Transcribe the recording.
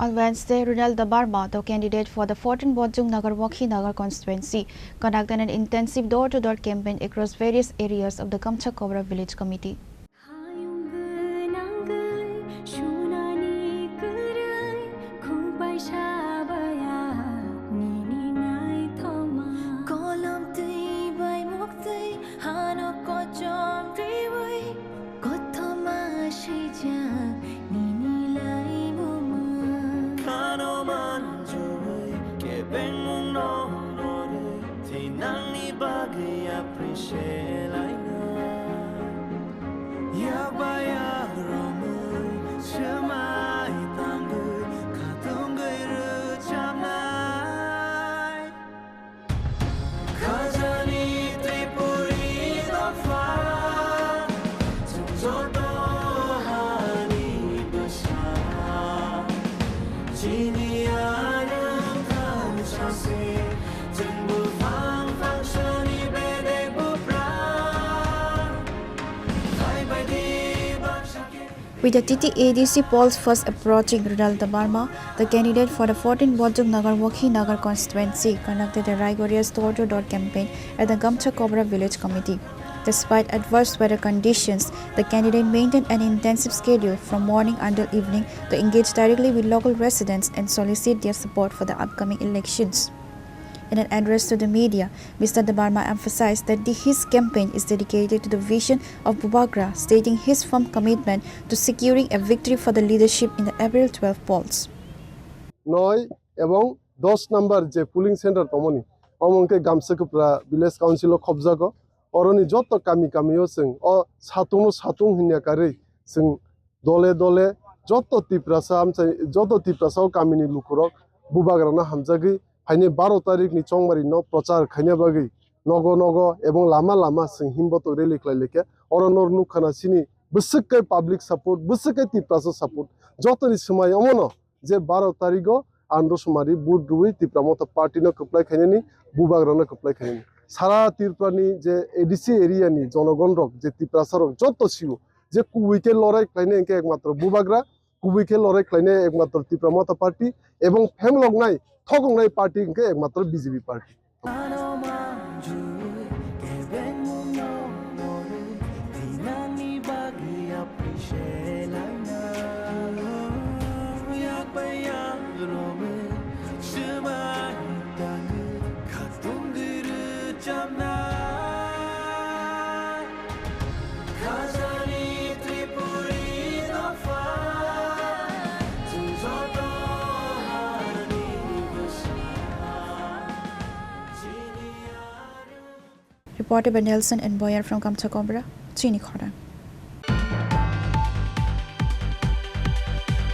On Wednesday, Runiel Debbarma, the candidate for the 14th Bodhjungnagar-Wakkinagar Constituency, conducted an intensive door-to-door campaign across various areas of the Gamchakobra Village Committee. Chini With the TTADC polls first approaching, Runiel Debbarma, the candidate for the 14th Bodhjungnagar-Wakkinagar Constituency, conducted a rigorous door-to-door campaign at the Gamchakobra Village Committee. Despite adverse weather conditions, the candidate maintained an intensive schedule from morning until evening to engage directly with local residents and solicit their support for the upcoming elections. In an address to the media, Mr. Debbarma emphasized that his campaign is dedicated to the vision of Bubagra, stating his firm commitment to securing a victory for the leadership in the April 12 polls. 9 এবং 10 number যে pulling centre তমনি অমনকে গামচাকোব্রা village council খবজাগো অরনি যত কামিও जों অ সাতুং হিনিয়াকারে जों দলে দলে যত টিপ্রাসাও কামিনি লুকুরক বুবাগ্রানা হামজাগি हाइने 12 तारिखनि चंगमारि न प्रचार खाइने बागै नगो एवं लामा जों हिमबत रेलि खालायलेके अरनर नुखाना सिनि बसकै पब्लिक सपोर्ट बसकै तिप्रासा सपोर्ट जतनि समय अमनो जे 12 तारिखो आन्द समारि बुद्रुइ तिप्रामत पार्टी न कप्लाय खाइनेनि बुबाग्राना कप्लाय खाइनेनि सारा तिरप्रानि जे एडिसि एरियानि जनगण रक जे तिप्रासा रक जत सिउ जे कुविके लराय खाइने एके एकमात्र बुबाग्रा कुविके लराय खाइने एकमात्र तिप्रामत पार्टी एवं फेमलगनाय थगंनाय पार्टी के एकमात्र BJP party Reported by Nelson and Boyer from Gamchakobra, Chini, Khorang.